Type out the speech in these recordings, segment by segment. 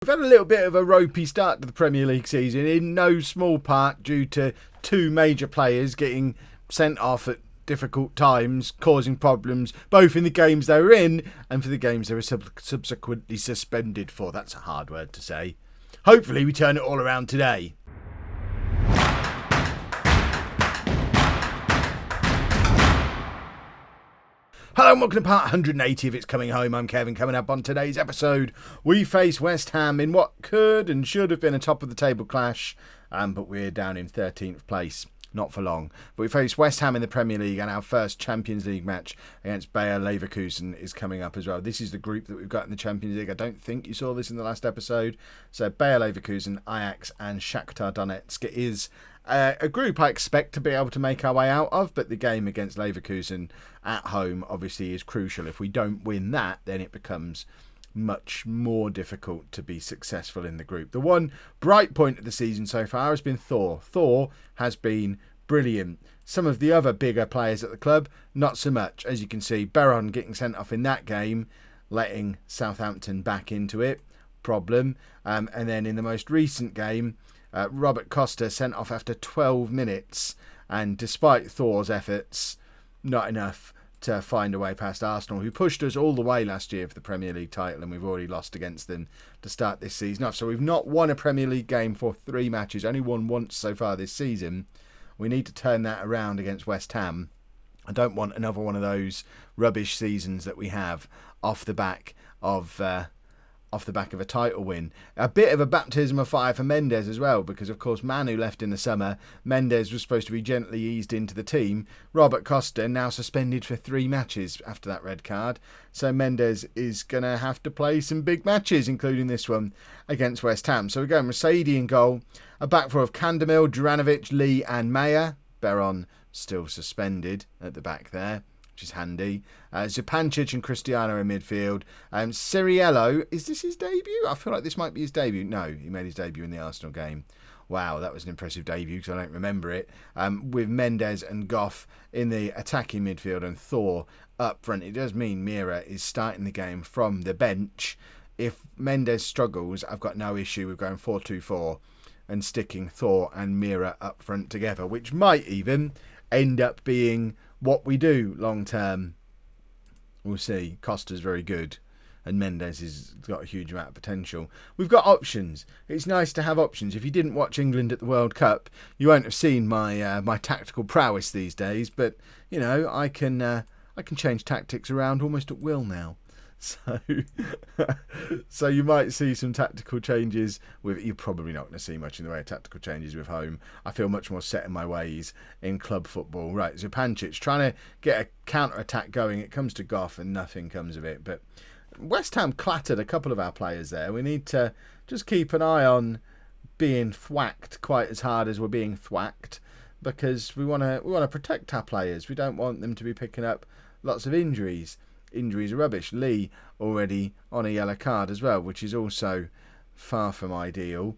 We've had a little bit of a ropey start to the Premier League season, in no small part due to two major players getting sent off at difficult times, causing problems both in the games they were in and for the games they were subsequently suspended for. That's a hard word to say. Hopefully we turn it all around today. Hello and welcome to part 180 of It's Coming Home. I'm Kevin. Coming up on today's episode, we face West Ham in what could and should have been a top of the table clash, but we're down in 13th place. Not for long. But we face West Ham in the Premier League, and our first Champions League match against BAYER Leverkusen is coming up as well. This is the group that we've got in the Champions League. I don't think you saw this in the last episode. So BAYER Leverkusen, Ajax and Shakhtar Donetsk is a group I expect to be able to make our way out of, but the game against Leverkusen at home obviously is crucial. If we don't win that, then it becomes much more difficult to be successful in the group. The one bright point of the season so far has been Thor. Thor has been brilliant. Some of the other bigger players at the club, not so much. As you can see, Beron getting sent off in that game, letting Southampton back into it. Problem. And then in the most recent game, Robert Costa sent off after 12 minutes. And despite Thor's efforts, not enough to find a way past Arsenal, who pushed us all the way last year for the Premier League title, and we've already lost against them to start this season off. So we've not won a Premier League game for 3 matches, only won once so far this season. We need to turn that around against West Ham. I don't want another one of those rubbish seasons that we have off the back of a title win. A bit of a baptism of fire for Mendes as well, because of course Manu left in the summer. Mendes was supposed to be gently eased into the team. Robert Costa now suspended for 3 matches after that red card. So Mendes is going to have to play some big matches, including this one against West Ham. So we're going Mercedes in goal. A back four of Kandemil, Juranovic, Lee and Meyer. Beron still suspended at the back there, which is handy. Zupancic and Cristiano in midfield. Ciriello, is this his debut? I feel like this might be his debut. No, he made his debut in the Arsenal game. Wow, that was an impressive debut because I don't remember it. With Mendes and Goff in the attacking midfield and Thor up front. It does mean Mira is starting the game from the bench. If Mendes struggles, I've got no issue with going 4-2-4 and sticking Thor and Mira up front together, which might even end up being what we do long term. We'll see. Costa's very good and Mendes has got a huge amount of potential. We've got options. It's nice to have options. If you didn't watch England at the World Cup, you won't have seen my tactical prowess these days, but you know, I can change tactics around almost at will now. So you might see some tactical changes with. You're probably not going to see much in the way of tactical changes with home. I feel much more set in my ways in club football. Right, Zupancic trying to get a counter-attack going. It comes to Goff and nothing comes of it. But West Ham clattered a couple of our players there. We need to just keep an eye on being thwacked quite as hard as we're being thwacked, because we want to protect our players. We don't want them to be picking up lots of injuries. Injuries are rubbish. Lee already on a yellow card as well, which is also far from ideal.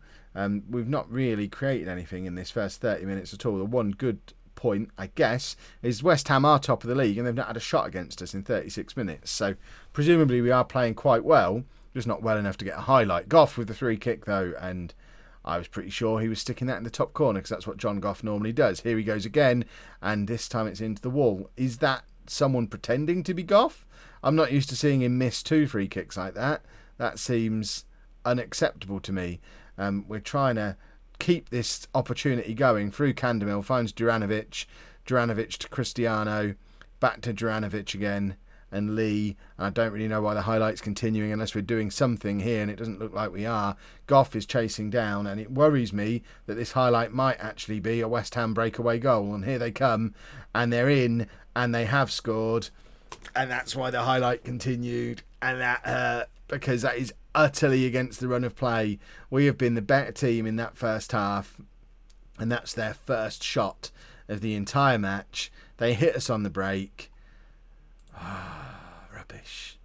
We've not really created anything in this first 30 minutes at all. The one good point, I guess, is West Ham are top of the league and they've not had a shot against us in 36 minutes. So presumably we are playing quite well, just not well enough to get a highlight. Goff with the free kick though, and I was pretty sure he was sticking that in the top corner because that's what John Goff normally does. Here he goes again, and this time it's into the wall. Is that someone pretending to be Goff? I'm not used to seeing him miss 2 free kicks like that. That seems unacceptable to me. We're trying to keep this opportunity going through Kandemil, finds Juranovic to Cristiano, back to Juranovic again, and Lee. And I don't really know why the highlight's continuing unless we're doing something here, and it doesn't look like we are. Goff is chasing down, and it worries me that this highlight might actually be a West Ham breakaway goal. And here they come, and they're in, and they have scored. And that's why the highlight continued, and that hurt, because that is utterly against the run of play. We have been the better team in that first half, and that's their first shot of the entire match. They hit us on the break. Rubbish.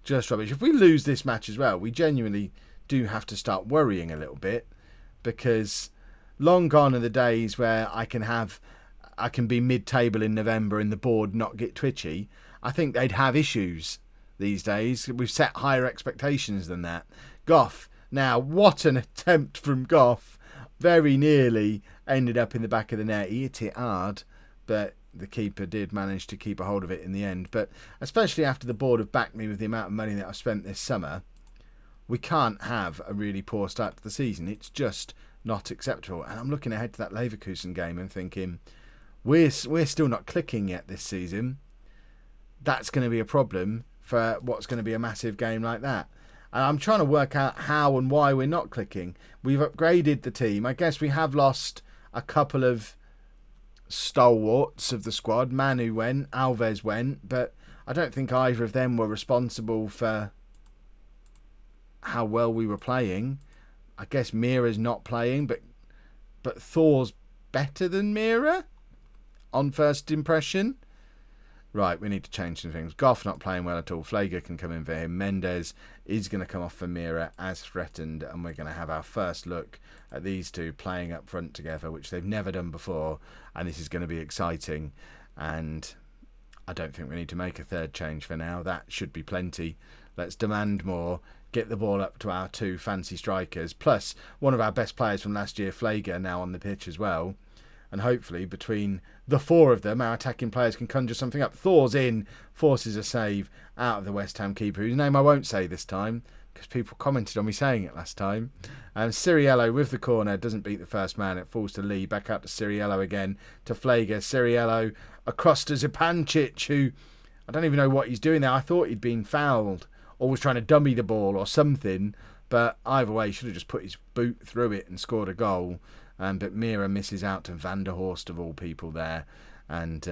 Just rubbish. If we lose this match as well, we genuinely do have to start worrying a little bit, because long gone are the days where I can be mid-table in November and the board not get twitchy. I think they'd have issues these days. We've set higher expectations than that. Goff Now, what an attempt from Goff. Very nearly ended up in the back of the net. He hit it hard, but the keeper did manage to keep a hold of it in the end. But especially after the board have backed me with the amount of money that I've spent this summer, we can't have a really poor start to the season. It's just not acceptable. And I'm looking ahead to that Leverkusen game and thinking, we're still not clicking yet this season. That's going to be a problem for what's going to be a massive game like that. And I'm trying to work out how and why we're not clicking. We've upgraded the team. I guess we have lost a couple of stalwarts of the squad. Manu went, Alves went, but I don't think either of them were responsible for how well we were playing. I guess Mira's not playing, but Thor's better than Mira on first impression. Right, we need to change some things. Goff not playing well at all. Flager can come in for him. Mendes is going to come off for Mira as threatened, and we're going to have our first look at these two playing up front together, which they've never done before, and this is going to be exciting. And I don't think we need to make a third change for now. That should be plenty. Let's demand more. Get the ball up to our two fancy strikers, plus one of our best players from last year, Flager, now on the pitch as well. And hopefully between the four of them, our attacking players can conjure something up. Thor's in, forces a save out of the West Ham keeper, whose name I won't say this time, because people commented on me saying it last time. Ciriello with the corner, doesn't beat the first man. It falls to Lee, back out to Ciriello again, to Flager. Ciriello across to Zupancic, who I don't even know what he's doing there. I thought he'd been fouled, or was trying to dummy the ball or something. But either way, he should have just put his boot through it and scored a goal. But Mira misses out to Van der Horst of all people there. And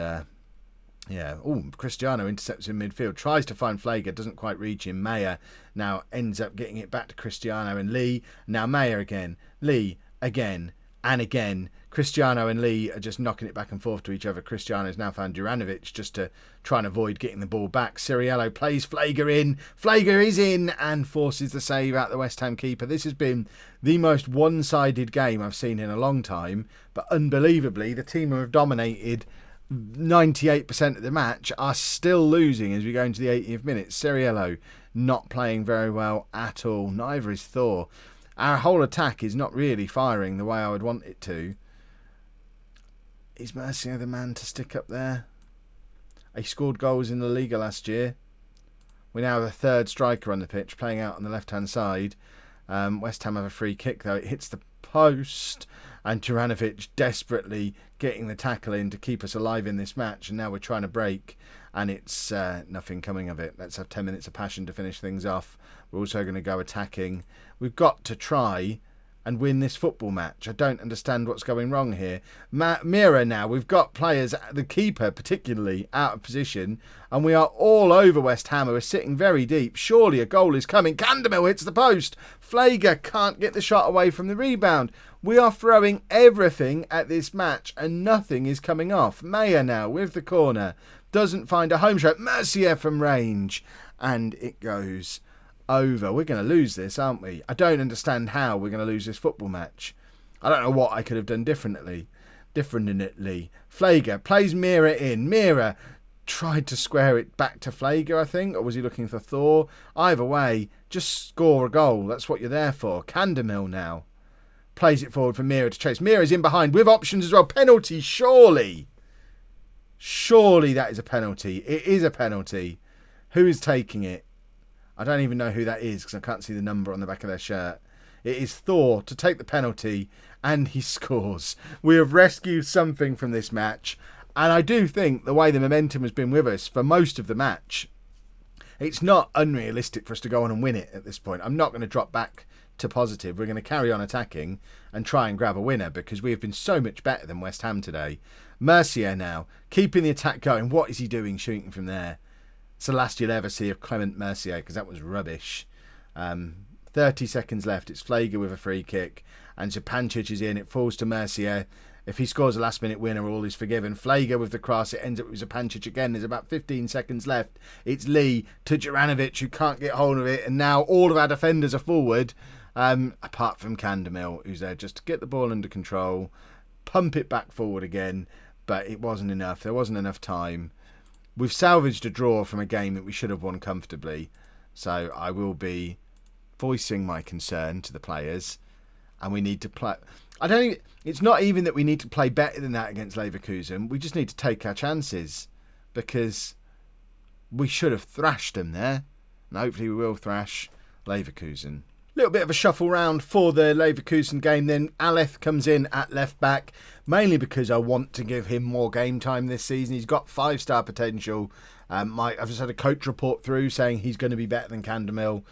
Cristiano intercepts in midfield, tries to find Flager, doesn't quite reach him. Mayer now ends up getting it back to Cristiano and Lee. Now Mayer again, Lee again and again. Cristiano and Lee are just knocking it back and forth to each other. Cristiano's now found Juranovic just to try and avoid getting the ball back. Ciriello plays Flager in. Flager is in and forces the save out the West Ham keeper. This has been the most one-sided game I've seen in a long time. But unbelievably, the team who have dominated 98% of the match are still losing as we go into the 80th minute. Ciriello not playing very well at all. Neither is Thor. Our whole attack is not really firing the way I would want it to. Is Mercier the man to stick up there? He scored goals in La Liga last year. We now have a third striker on the pitch, playing out on the left-hand side. West Ham have a free kick, though. It hits the post, and Juranovic desperately getting the tackle in to keep us alive in this match. And now we're trying to break, and it's nothing coming of it. Let's have 10 minutes of passion to finish things off. We're also going to go attacking. We've got to try and win this football match. I don't understand what's going wrong here. Mira now, we've got players, the keeper particularly, out of position, and we are all over West Ham, who are sitting very deep. Surely a goal is coming. Candemil hits the post. Flager can't get the shot away from the rebound. We are throwing everything at this match, and nothing is coming off. Mayer now with the corner. Doesn't find a home shot. Mercier from range. And it goes over. We're going to lose this, aren't we? I don't understand how we're going to lose this football match. I don't know what I could have done differently. Flager plays Mira in. Mira tried to square it back to Flager, I think, or was he looking for Thor? Either way, just score a goal. That's what you're there for. Candemil now plays it forward for Mira to chase. Mira's in behind with options as well. Penalty, surely. Surely that is a penalty. It is a penalty. Who is taking it? I don't even know who that is because I can't see the number on the back of their shirt. It is Thor to take the penalty, and he scores. We have rescued something from this match, and I do think the way the momentum has been with us for most of the match, it's not unrealistic for us to go on and win it at this point. I'm not going to drop back to positive. We're going to carry on attacking and try and grab a winner because we have been so much better than West Ham today. Mercier now, keeping the attack going. What is he doing shooting from there? It's the last you'll ever see of Clement Mercier because that was rubbish. 30 seconds left. It's Flager with a free kick. And Zupancic is in. It falls to Mercier. If he scores a last-minute winner, all is forgiven. Flager with the cross. It ends up with Zupancic again. There's about 15 seconds left. It's Lee to Juranovic, who can't get hold of it. And now all of our defenders are forward, apart from Candemil, who's there just to get the ball under control, pump it back forward again. But it wasn't enough. There wasn't enough time. We've salvaged a draw from a game that we should have won comfortably. So I will be voicing my concern to the players, and we need to play. I don't think it's not even that we need to play better than that against Leverkusen. We just need to take our chances, because we should have thrashed them there, and hopefully we will thrash Leverkusen. Little bit of a shuffle round for the Leverkusen game then. Aleph comes in at left back, mainly because I want to give him more game time this season. He's got 5-star potential. I've just had a coach report through saying he's going to be better than Candemil.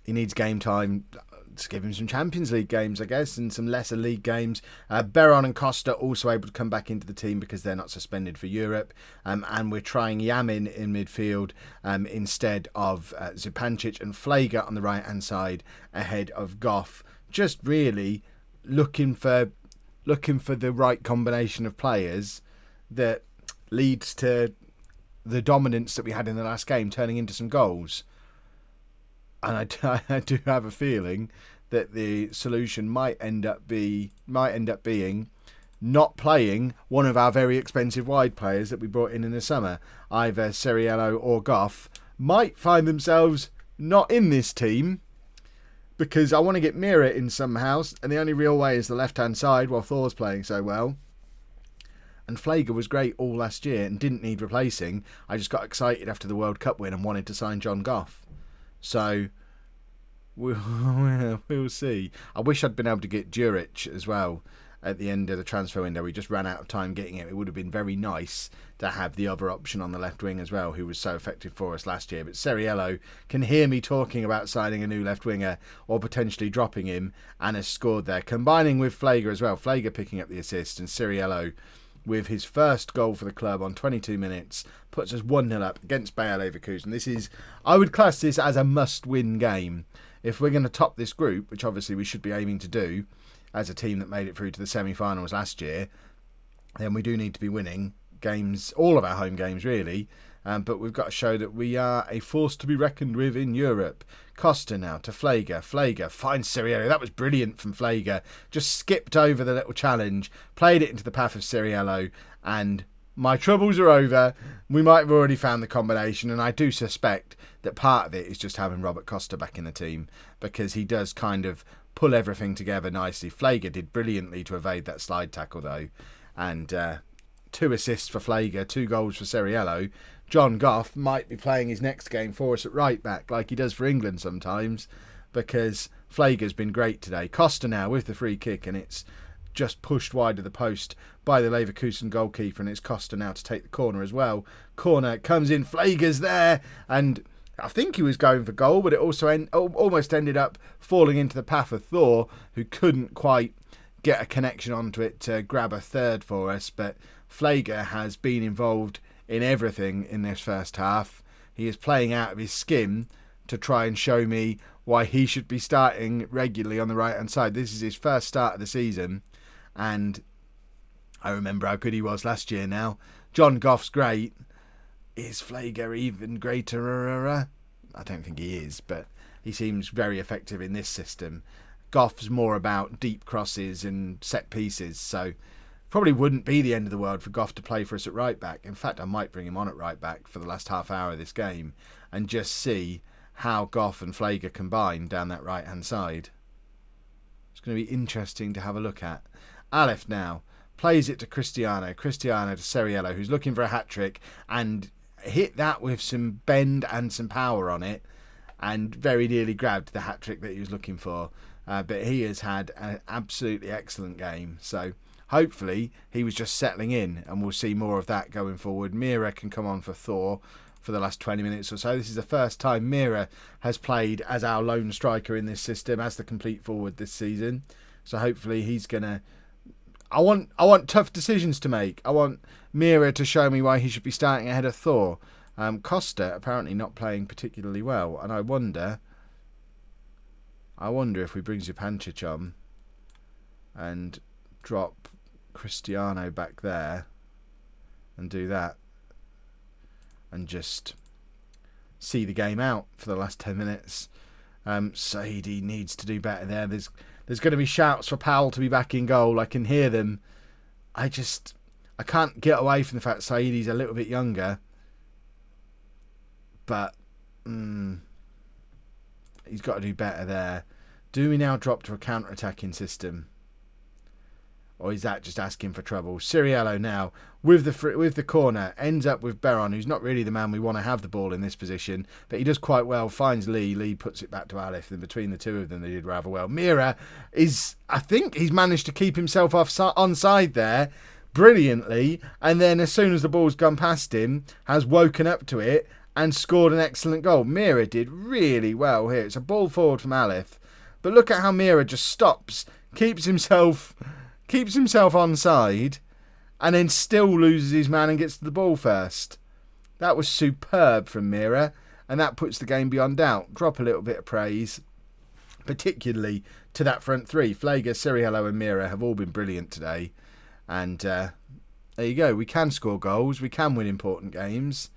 He needs game time. Let's give him some Champions League games, I guess, and some lesser league games. Beron and Costa also able to come back into the team because they're not suspended for Europe. And we're trying Yamin in midfield instead of Zupancic, and Flager on the right-hand side ahead of Goff. Just really looking for the right combination of players that leads to the dominance that we had in the last game turning into some goals. And I do have a feeling that the solution might end up being not playing one of our very expensive wide players that we brought in the summer. Either Ceriello or Goff might find themselves not in this team, because I want to get Mira in somehow, and the only real way is the left-hand side while Thor's playing so well. And Flager was great all last year and didn't need replacing. I just got excited after the World Cup win and wanted to sign John Goff. So we'll see. I wish I'd been able to get Djuric as well at the end of the transfer window. We just ran out of time getting him. It would have been very nice to have the other option on the left wing as well, who was so effective for us last year. But Ceriello can hear me talking about signing a new left winger or potentially dropping him, and has scored there, combining with Flager as well. Flager picking up the assist, and Ceriello with his first goal for the club on 22 minutes, puts us 1-0 up against BAYER Leverkusen. I would class this as a must-win game. If we're going to top this group, which obviously we should be aiming to do, as a team that made it through to the semi-finals last year, then we do need to be winning games, all of our home games really. But we've got to show that we are a force to be reckoned with in Europe. Costa now to Flager. Flager finds Ceriello. That was brilliant from Flager. Just skipped over the little challenge, played it into the path of Ceriello, and my troubles are over. We might have already found the combination, and I do suspect that part of it is just having Robert Costa back in the team, because he does kind of pull everything together nicely. Flager did brilliantly to evade that slide tackle though, and 2 assists for Flager, 2 goals for Ceriello. John Goff might be playing his next game for us at right back, like he does for England sometimes, because Flager's been great today. Costa now with the free kick, and it's just pushed wide of the post by the Leverkusen goalkeeper, and it's Costa now to take the corner as well. Corner comes in, Flager's there, and I think he was going for goal, but it also almost ended up falling into the path of Thor, who couldn't quite get a connection onto it to grab a third for us. But Flager has been involved in everything in this first half. He is playing out of his skin to try and show me why he should be starting regularly on the right-hand side. This is his first start of the season, and I remember how good he was last year now. John Goff's great. Is Flager even greater? I don't think he is, but he seems very effective in this system. Goff's more about deep crosses and set pieces, so probably wouldn't be the end of the world for Goff to play for us at right back. In fact, I might bring him on at right back for the last half hour of this game and just see how Goff and Flager combine down that right hand side. It's going to be interesting to have a look at. Aleph now plays it to Cristiano to Ceriello, who's looking for a hat-trick, and hit that with some bend and some power on it, and very nearly grabbed the hat-trick that he was looking for. But he has had an absolutely excellent game, so hopefully he was just settling in, and we'll see more of that going forward. Mira can come on for Thor for the last 20 minutes or so. This is the first time Mira has played as our lone striker in this system, as the complete forward this season. So hopefully he's going to... I want tough decisions to make. I want Mira to show me why he should be starting ahead of Thor. Costa apparently not playing particularly well, and I wonder if we bring Zupancic on and drop Cristiano back there and do that and just see the game out for the last 10 minutes. Saidi needs to do better there. There's going to be shouts for Powell to be back in goal. I can hear them. I can't get away from the fact Saidi's a little bit younger. But He's got to do better there. Do we now drop to a counter-attacking system? Or is that just asking for trouble? Siriello now with the corner ends up with Beron, who's not really the man we want to have the ball in this position, but he does quite well. Finds Lee. Lee puts it back to Alif. And between the two of them, they did rather well. Mira is, I think, he's managed to keep himself onside there brilliantly, and then as soon as the ball's gone past him, has woken up to it and scored an excellent goal. Mira did really well here. It's a ball forward from Alif, but look at how Mira just stops, keeps himself onside, and then still loses his man and gets to the ball first. That was superb from Mira, and that puts the game beyond doubt. Drop a little bit of praise, particularly to that front three. Flager, Siriello and Mira have all been brilliant today. And there you go. We can score goals. We can win important games.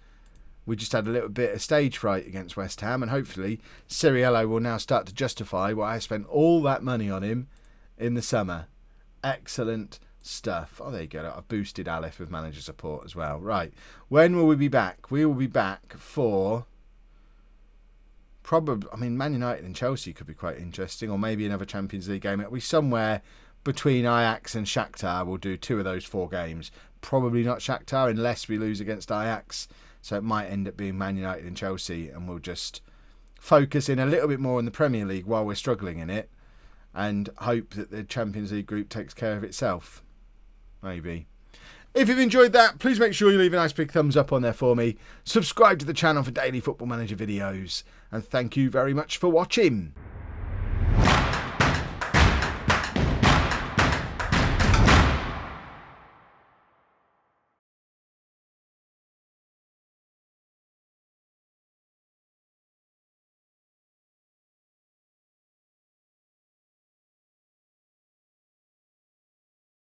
We just had a little bit of stage fright against West Ham, and hopefully Siriello will now start to justify why I spent all that money on him in the summer. Excellent stuff. Oh, there you go. I've boosted Alif with manager support as well. Right. When will we be back? We will be back for probably, I mean, Man United and Chelsea could be quite interesting, or maybe another Champions League game. It'll be somewhere between Ajax and Shakhtar. We'll do 2 of those 4 games. Probably not Shakhtar unless we lose against Ajax. So it might end up being Man United and Chelsea, and we'll just focus in a little bit more on the Premier League while we're struggling in it, and hope that the Champions League group takes care of itself. Maybe. If you've enjoyed that, please make sure you leave a nice big thumbs up on there for me. Subscribe to the channel for daily Football Manager videos. And thank you very much for watching.